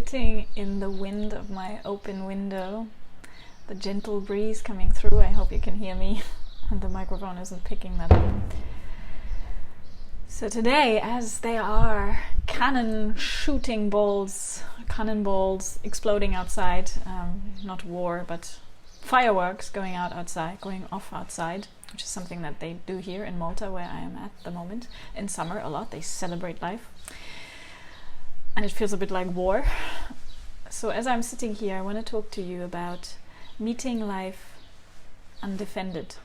sitting in the wind of my open window, the gentle breeze coming through. I hope you can hear me, and the microphone isn't picking that up. So today, as there are cannonballs exploding outside, not war, but fireworks going off outside, which is something that they do here in Malta, where I am at the moment. In summer a lot, they celebrate life. And it feels a bit like war. So as I'm sitting here, I want to talk to you about meeting life undefended.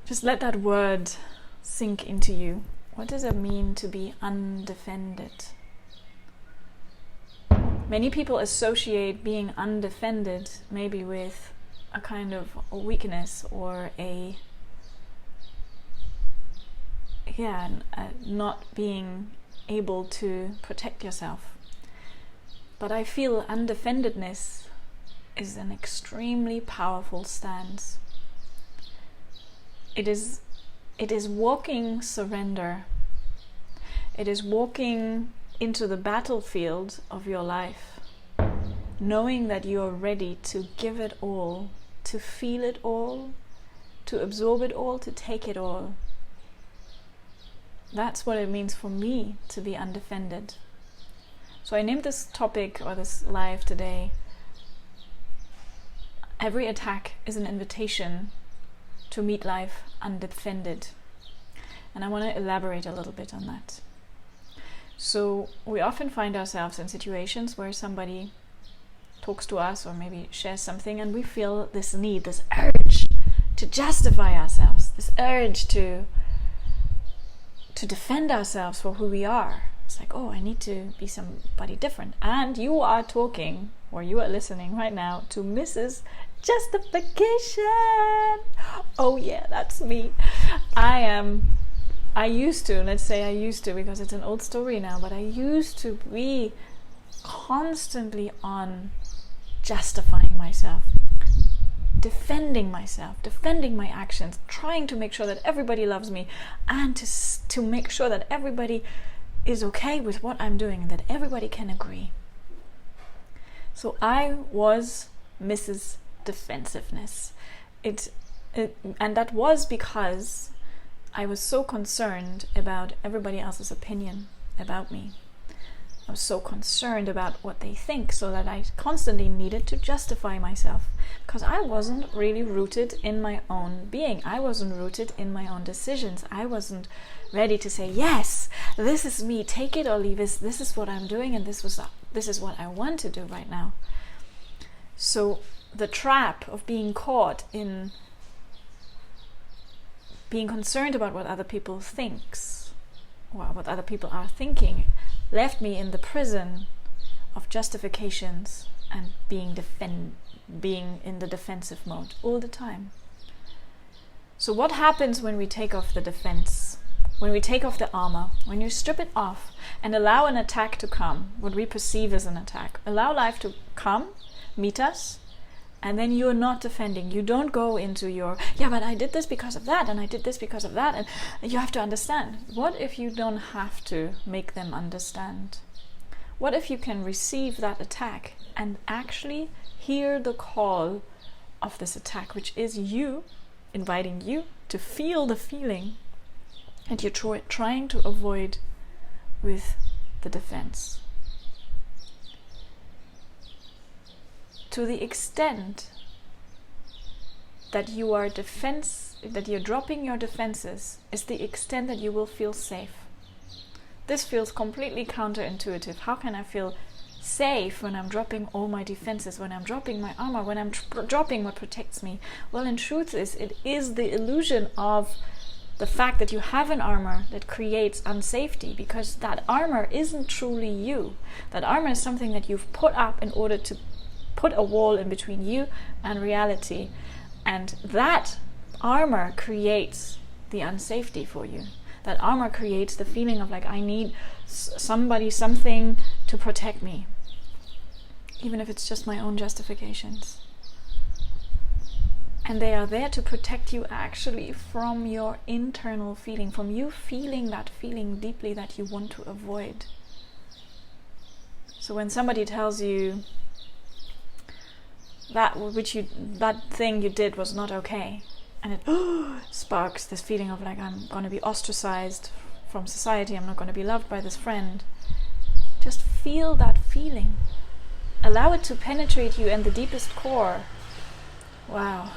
Just let that word sink into you. What does it mean to be undefended? Many people associate being undefended maybe with a kind of a weakness or not being able to protect yourself. But I feel undefendedness is an extremely powerful stance. It is walking surrender. It is walking into the battlefield of your life, knowing that you are ready to give it all, to feel it all, to absorb it all, to take it all. That's what it means for me to be undefended. So I named this topic, or this live today, every attack is an invitation to meet life undefended. And I want to elaborate a little bit on that. So we often find ourselves in situations where somebody talks to us or maybe shares something, and we feel this need, this urge to justify ourselves, this urge to defend ourselves for who we are. It's like, oh, I need to be somebody different. And you are talking, or you are listening right now to Mrs. Justification. Oh yeah, that's me. I used to because it's an old story now, but I used to be constantly on justifying myself, defending myself, defending my actions, trying to make sure that everybody loves me, and to make sure that everybody is okay with what I'm doing and that everybody can agree. So I was Mrs. Defensiveness. And that was because I was so concerned about everybody else's opinion about me. I was so concerned about what they think, so that I constantly needed to justify myself, because I wasn't really rooted in my own being. I wasn't rooted in my own decisions. I wasn't ready to say, yes, this is me, take it or leave it. This is what I'm doing, and this is what I want to do right now. So the trap of being caught in being concerned about what other people thinks, or what other people are thinking, left me in the prison of justifications and being in the defensive mode all the time. So what happens when we take off the defense? When we take off the armor, when you strip it off and allow an attack to come, what we perceive as an attack, allow life to come, meet us, and then you're not defending. You don't go into your, but I did this because of that, and I did this because of that, and you have to understand. What if you don't have to make them understand? What if you can receive that attack and actually hear the call of this attack, which is you, inviting you to feel the feeling, and you're trying to avoid with the defense. To the extent that you're dropping your defenses is the extent that you will feel safe. This feels completely counterintuitive. How can I feel safe when I'm dropping all my defenses, when I'm dropping my armor, when I'm dropping what protects me? Well, in truth, it is the illusion of the fact that you have an armor that creates unsafety, because that armor isn't truly you. That armor is something that you've put up in order to put a wall in between you and reality, and that armor creates the unsafety for you. That armor creates the feeling of like, I need something to protect me, even if it's just my own justifications. And they are there to protect you actually from your internal feeling, from you feeling that feeling deeply that you want to avoid. So when somebody tells you that thing you did was not okay, and it sparks this feeling of like, I'm going to be ostracized from society, I'm not going to be loved by this friend, just feel that feeling. Allow it to penetrate you in the deepest core. Wow,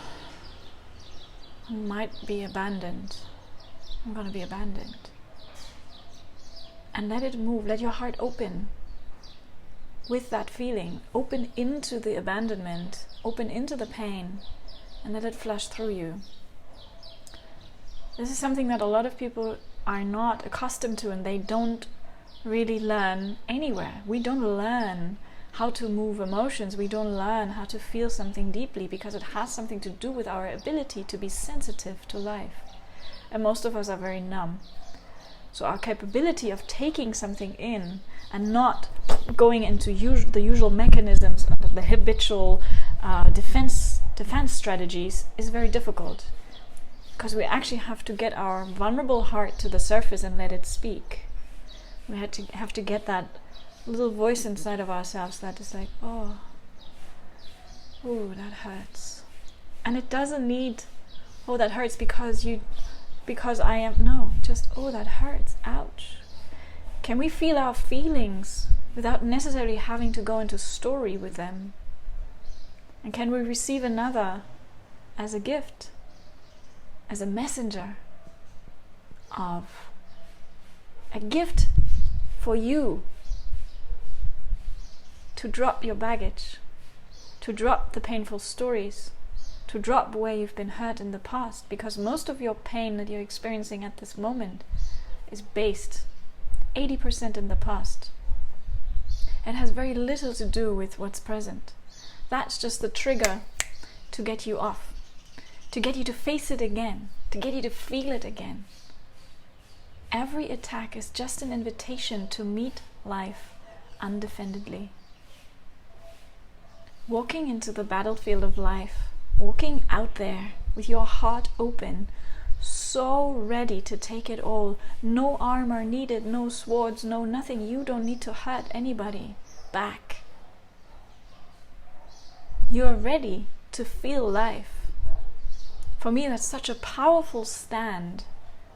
I might be abandoned. I'm going to be abandoned. And let it move. Let your heart open with that feeling. Open into the abandonment. Open into the pain. And let it flush through you. This is something that a lot of people are not accustomed to, and they don't really learn anywhere. We don't learn how to move emotions. We don't learn how to feel something deeply, because it has something to do with our ability to be sensitive to life. And most of us are very numb. So our capability of taking something in and not going into the usual mechanisms, the habitual defense strategies, is very difficult. Because we actually have to get our vulnerable heart to the surface and let it speak. We have to get that little voice inside of ourselves that is like, oh, that hurts. And it doesn't need, oh, that hurts because I am, no, just, oh, that hurts, ouch. Can we feel our feelings without necessarily having to go into story with them? And can we receive another as a gift, as a messenger of a gift for you to drop your baggage, to drop the painful stories, to drop where you've been hurt in the past, because most of your pain that you're experiencing at this moment is based 80% in the past. It has very little to do with what's present. That's just the trigger to get you off, to get you to face it again, to get you to feel it again. Every attack is just an invitation to meet life undefendedly. Walking into the battlefield of life, walking out there with your heart open, so ready to take it all. No armor needed, no swords, no nothing. You don't need to hurt anybody back. You're ready to feel life. For me, that's such a powerful stand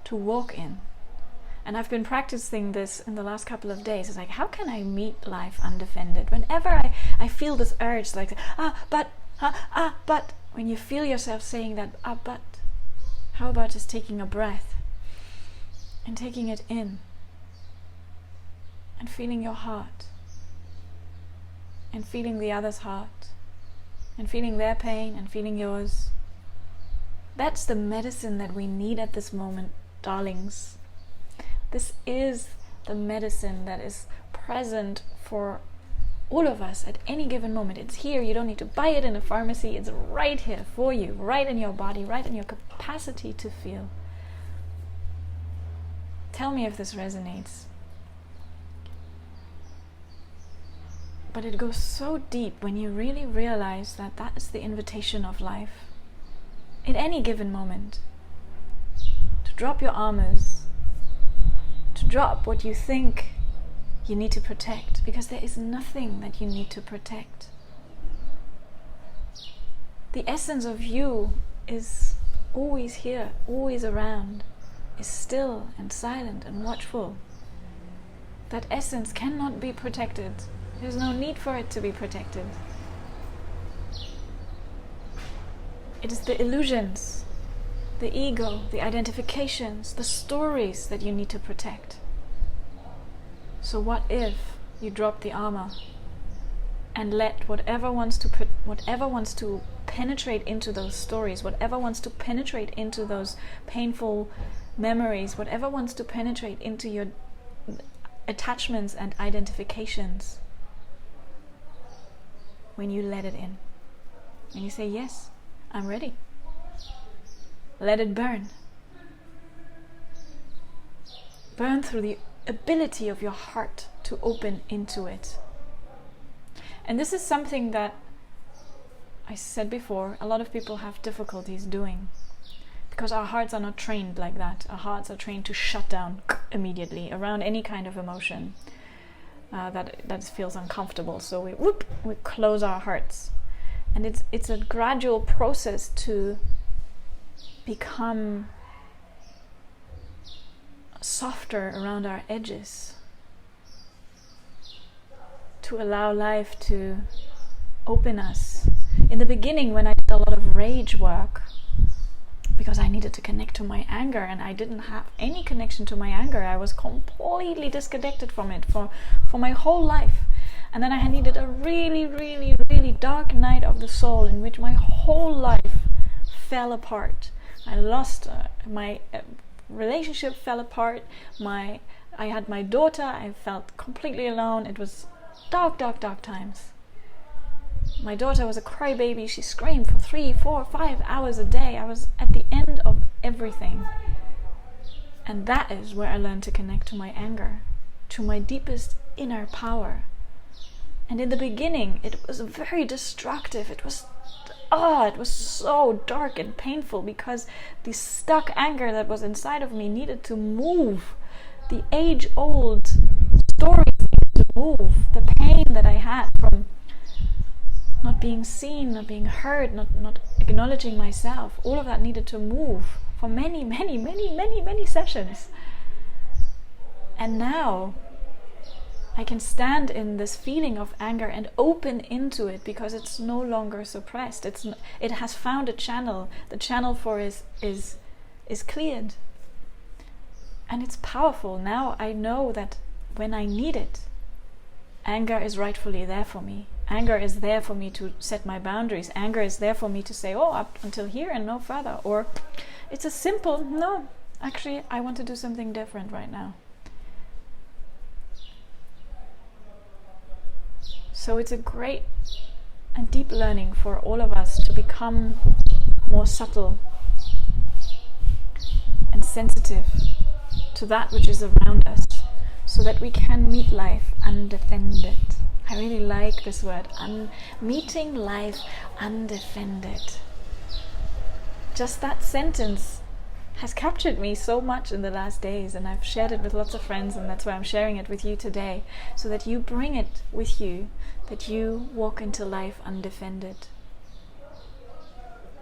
to walk in. And I've been practicing this in the last couple of days. It's like, how can I meet life undefended? Whenever I feel this urge, like, but, when you feel yourself saying that, but, how about just taking a breath and taking it in and feeling your heart and feeling the other's heart and feeling their pain and feeling yours. That's the medicine that we need at this moment, darlings. This is the medicine that is present for all of us at any given moment. It's here. You don't need to buy it in a pharmacy. It's right here for you, right in your body, right in your capacity to feel. Tell me if this resonates. But it goes so deep when you really realize that that is the invitation of life. At any given moment, to drop your armors, to drop what you think you need to protect, because there is nothing that you need to protect. The essence of you is always here, always around, is still and silent and watchful. That essence cannot be protected. There's no need for it to be protected. It is the illusions, the ego, the identifications, the stories that you need to protect. So what if you drop the armor and let whatever wants to penetrate into those stories, whatever wants to penetrate into those painful memories, whatever wants to penetrate into your attachments and identifications, when you let it in, and you say, yes, I'm ready. Let it burn. Burn through the ability of your heart to open into it. And this is something that I said before, a lot of people have difficulties doing, because our hearts are not trained like that. Our hearts are trained to shut down immediately around any kind of emotion. that feels uncomfortable. So we close our hearts, and it's a gradual process to become softer around our edges, to allow life to open us. In the beginning, when I did a lot of rage work, because I needed to connect to my anger, and I didn't have any connection to my anger, I was completely disconnected from it for my whole life. And then I needed a really, really, really dark night of the soul in which my whole life fell apart. I lost my relationship fell apart. I had my daughter. I felt completely alone. It was dark, dark, dark times. My daughter was a crybaby. She screamed for 3, 4, 5 hours a day. I was at the end of everything. And that is where I learned to connect to my anger, to my deepest inner power. And in the beginning, it was very destructive. It was so dark and painful, because the stuck anger that was inside of me needed to move. The age-old stories needed to move. The pain that I had from not being seen, not being heard, not acknowledging myself, all of that needed to move for many, many, many, many, many sessions. And now I can stand in this feeling of anger and open into it, because it's no longer suppressed. It has found a channel. The channel for is cleared. And it's powerful. Now I know that when I need it, anger is rightfully there for me. Anger is there for me to set my boundaries. Anger is there for me to say, oh, up until here and no further. Or it's a simple, no, actually, I want to do something different right now. So it's a great and deep learning for all of us to become more subtle and sensitive to that which is around us, so that we can meet life undefended. I really like this word, meeting life undefended. Just that sentence has captured me so much in the last days, and I've shared it with lots of friends, and that's why I'm sharing it with you today, so that you bring it with you, that you walk into life undefended.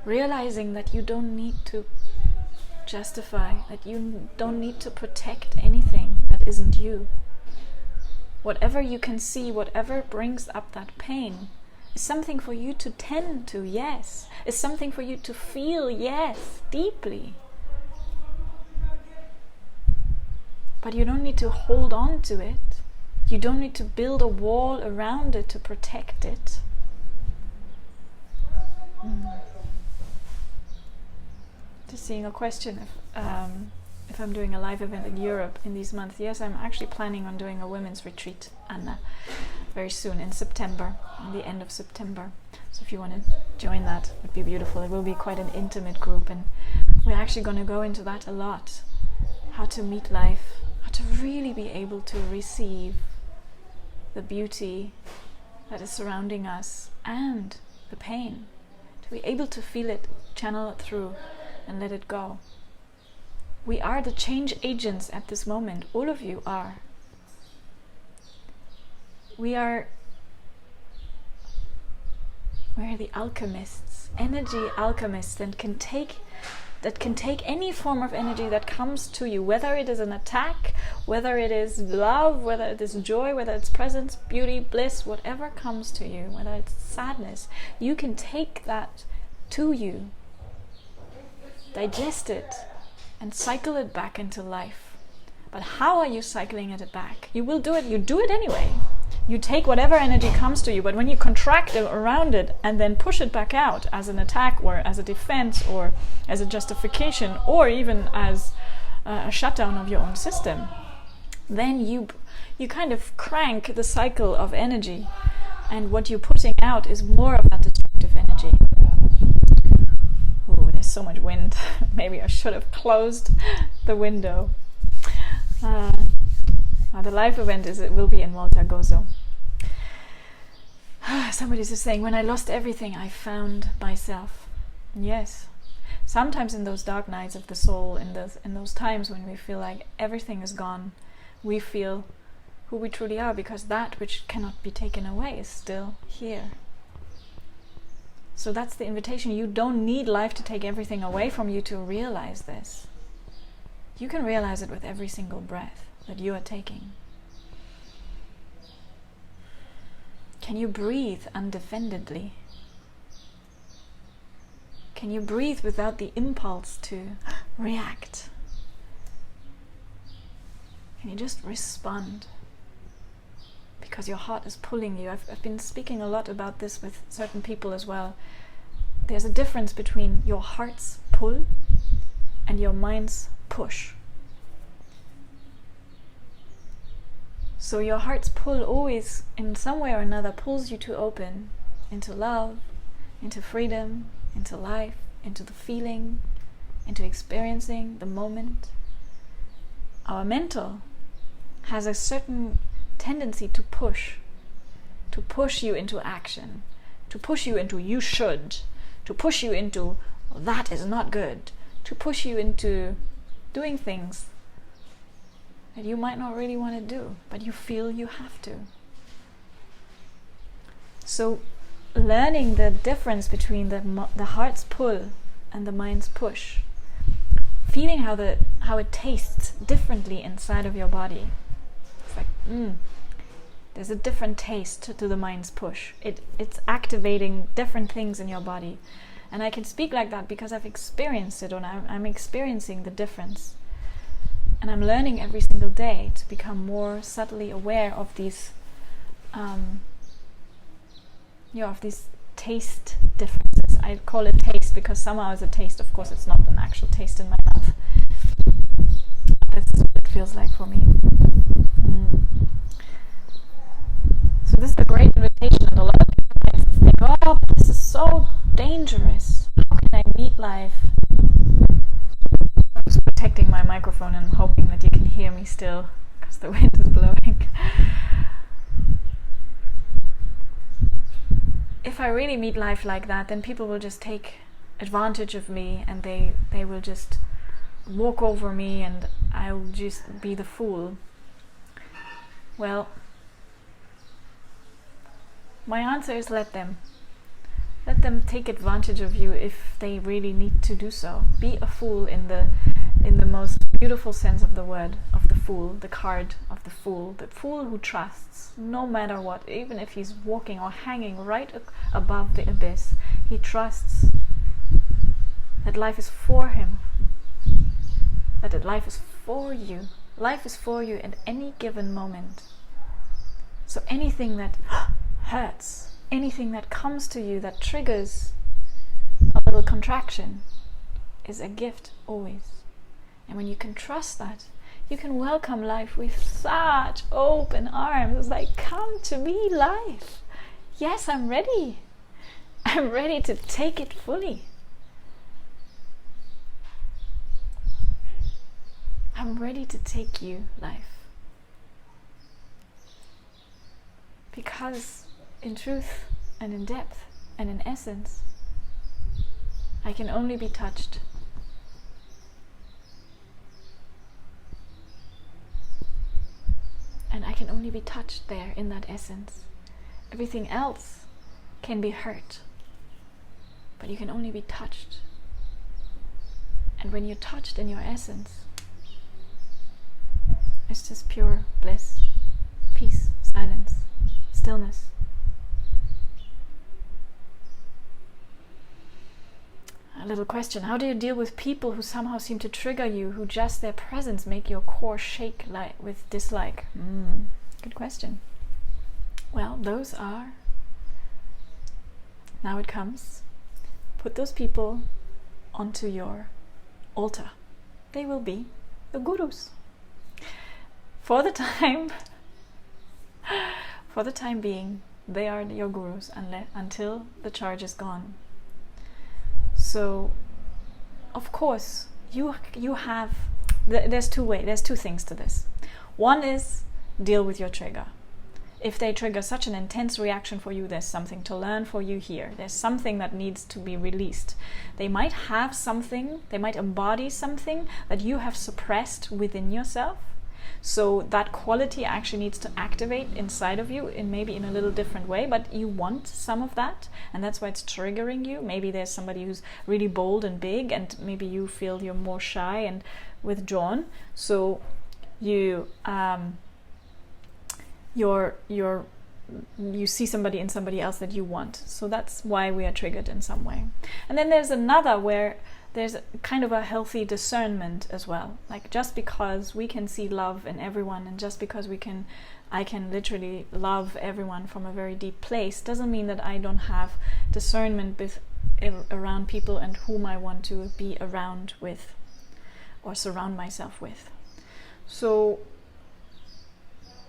Realizing that you don't need to justify, that you don't need to protect anything that isn't you. Whatever you can see, whatever brings up that pain, is something for you to tend to, yes. Is something for you to feel, yes, deeply. But you don't need to hold on to it. You don't need to build a wall around it to protect it. Just seeing a question if I'm doing a live event in Europe in these months. Yes, I'm actually planning on doing a women's retreat, Anna, very soon in September, in the end of September. So if you want to join that, it would be beautiful. It will be quite an intimate group, and we're actually going to go into that a lot. How to meet life, how to really be able to receive the beauty that is surrounding us and the pain. To be able to feel it, channel it through, and let it go. We are the change agents at this moment. All of you are. We're the alchemists, energy alchemists, that can take any form of energy that comes to you, whether it is an attack, whether it is love, whether it is joy, whether it's presence, beauty, bliss, whatever comes to you, whether it's sadness, you can take that to you, digest it, and cycle it back into life. But how are you cycling it back? You will do it. You do it anyway. You take whatever energy comes to you, but when you contract around it and then push it back out as an attack or as a defense or as a justification or even as a shutdown of your own system, then you kind of crank the cycle of energy, and what you're putting out is more of that destructive energy. Ooh, there's so much wind. Maybe I should have closed the window. The live event will be in Malta Gozo. Somebody's just saying, when I lost everything, I found myself. Yes. Sometimes in those dark nights of the soul, in those times when we feel like everything is gone, we feel, who we truly are, because that which cannot be taken away is still here. So that's the invitation. You don't need life to take everything away from you to realize this. You can realize it with every single breath that you are taking. Can you breathe undefendedly? Can you breathe without the impulse to react? Can you just respond? Because your heart is pulling you. I've been speaking a lot about this with certain people as well. There's a difference between your heart's pull and your mind's push. So your heart's pull always, in some way or another, pulls you to open into love, into freedom, into life, into the feeling, into experiencing the moment. Our mental has a certain tendency to push you into action, to push you into you should, to push you into that is not good, to push you into doing things that you might not really want to do, but you feel you have to. So learning the difference between the heart's pull and the mind's push, feeling how it tastes differently inside of your body. It's like, there's a different taste to the mind's push. It's activating different things in your body. And I can speak like that because I've experienced it, and I'm experiencing the difference. And I'm learning every single day to become more subtly aware of these of these taste differences. I call it taste because somehow it's a taste. Of course, it's not an actual taste in my mouth. That's what it feels like for me. So this is a great invitation, and a lot of people might think, oh, but this is so dangerous. How can I meet life? I'm just protecting my microphone and hoping that you can hear me still, because the wind is blowing. If I really meet life like that, then people will just take advantage of me, and they will just walk over me, and I'll just be the fool. Well, my answer is let them take advantage of you if they really need to do so. Be a fool in the most beautiful sense of the word, of the fool, the card of the fool who trusts no matter what, even if he's walking or hanging right above the abyss. He trusts that life is for him, that life is for you. Life is for you at any given moment. So anything that hurts, anything that comes to you that triggers a little contraction is a gift always. And when you can trust that, you can welcome life with such open arms. It's like, come to me, life. Yes, I'm ready. I'm ready to take it fully. I'm ready to take you, life. Because in truth and in depth and in essence, I can only be touched. And I can only be touched there in that essence. Everything else can be hurt, but you can only be touched. And when you're touched in your essence, it's just pure bliss, peace, silence, stillness. A little question: how do you deal with people who somehow seem to trigger you, who just their presence make your core shake with dislike? Good question. Well, those are, now it comes, put those people onto your altar. They will be the gurus. For the time being, they are your gurus until the charge is gone. So, of course, you have. There's two things to this. One is deal with your trigger. If they trigger such an intense reaction for you, there's something to learn for you here. There's something that needs to be released. They might have something. They might embody something that you have suppressed within yourself. So that quality actually needs to activate inside of you in maybe in a little different way, but you want some of that, and that's why it's triggering you. Maybe there's somebody who's really bold and big, and maybe you feel you're more shy and withdrawn. So you you see somebody in somebody else that you want. So that's why we are triggered in some way. And then there's another where there's kind of a healthy discernment as well. Like, just because we can see love in everyone, and just because I can literally love everyone from a very deep place, doesn't mean that I don't have discernment around people and whom I want to be around with or surround myself with. So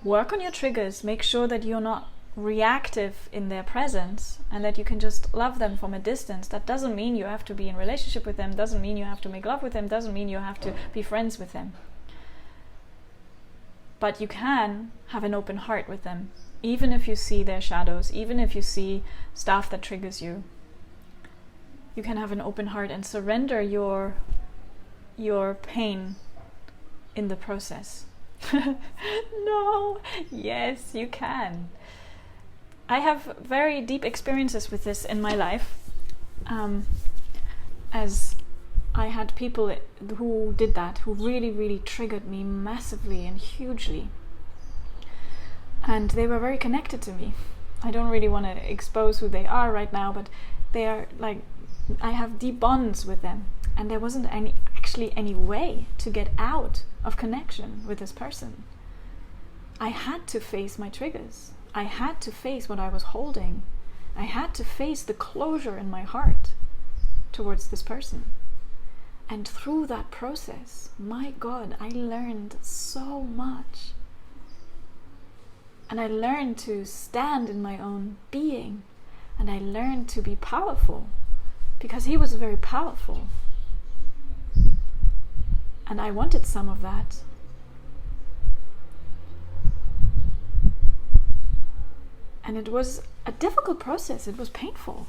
work on your triggers. Make sure that you're not reactive in their presence, and that you can just love them from a distance. That doesn't mean you have to be in relationship with them, doesn't mean you have to make love with them, doesn't mean you have to be friends with them. But you can have an open heart with them, even if you see their shadows, even if you see stuff that triggers you. You can have an open heart and surrender your pain in the process. No, yes, you can. I have very deep experiences with this in my life, as I had people who did that, who really, really triggered me massively and hugely. And they were very connected to me. I don't really want to expose who they are right now, but they are like, I have deep bonds with them. And there wasn't actually any way to get out of connection with this person. I had to face my triggers. I had to face what I was holding. I had to face the closure in my heart towards this person. And through that process, my God, I learned so much. And I learned to stand in my own being. And I learned to be powerful, because he was very powerful. And I wanted some of that. And it was a difficult process. It was painful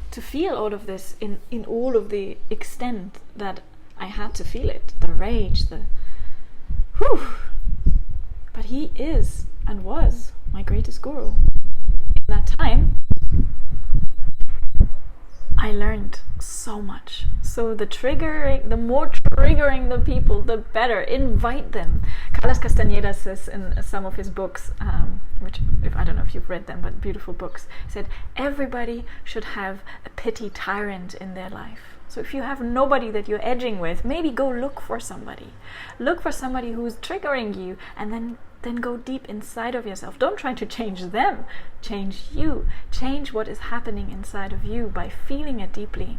to feel all of this in all of the extent that I had to feel it. The rage, whew. But he is and was my greatest guru. In that time, I learned so much. So the more triggering the people, the better. Invite them. Carlos Castañeda says in some of his books, which I don't know if you've read them, but beautiful books, said everybody should have a petty tyrant in their life. So if you have nobody that you're edging with, maybe go look for somebody. Look for somebody who's triggering you, and then go deep inside of yourself. Don't try to change them. Change you. Change what is happening inside of you by feeling it deeply.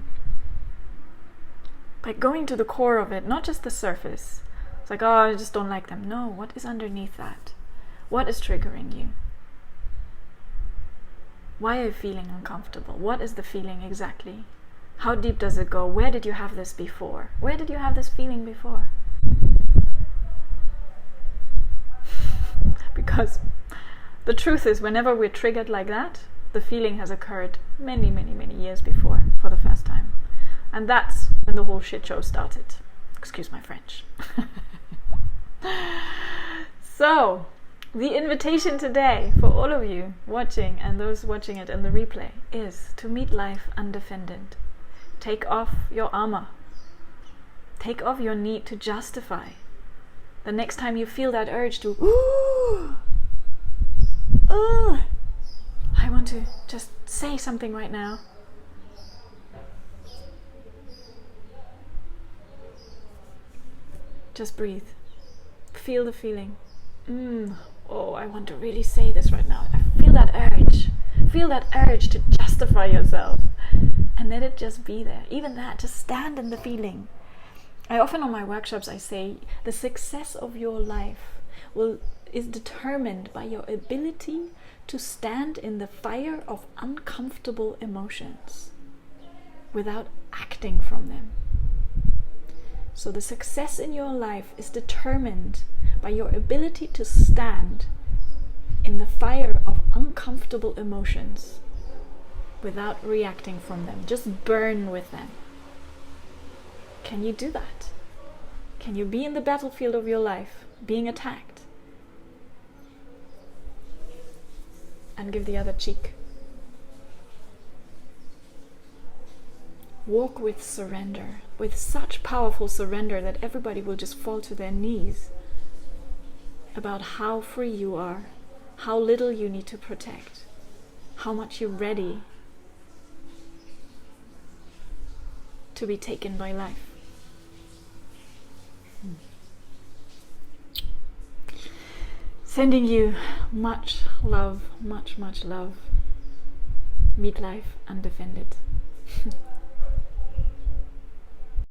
By going to the core of it, not just the surface. It's like, oh, I just don't like them. No, what is underneath that? What is triggering you? Why are you feeling uncomfortable? What is the feeling exactly? How deep does it go? Where did you have this before? Where did you have this feeling before? Because the truth is, whenever we're triggered like that, the feeling has occurred many, many, many years before for the first time. And that's when the whole shit show started. Excuse my French. So, the invitation today for all of you watching and those watching it in the replay is to meet life undefended. Take off your armor. Take off your need to justify. The next time you feel that urge to, I want to just say something right now. Just breathe. Feel the feeling. Oh, I want to really say this right now. I feel that urge. Feel that urge to justify yourself. And let it just be there. Even that, just stand in the feeling. I often on my workshops I say the success of your life is determined by your ability to stand in the fire of uncomfortable emotions without acting from them. So the success in your life is determined by your ability to stand in the fire of uncomfortable emotions without reacting from them. Just burn with them. Can you do that? Can you be in the battlefield of your life being attacked, and give the other cheek. Walk with surrender, with such powerful surrender that everybody will just fall to their knees about how free you are, how little you need to protect, how much you're ready to be taken by life. Sending you much love, much love. Meet life undefended.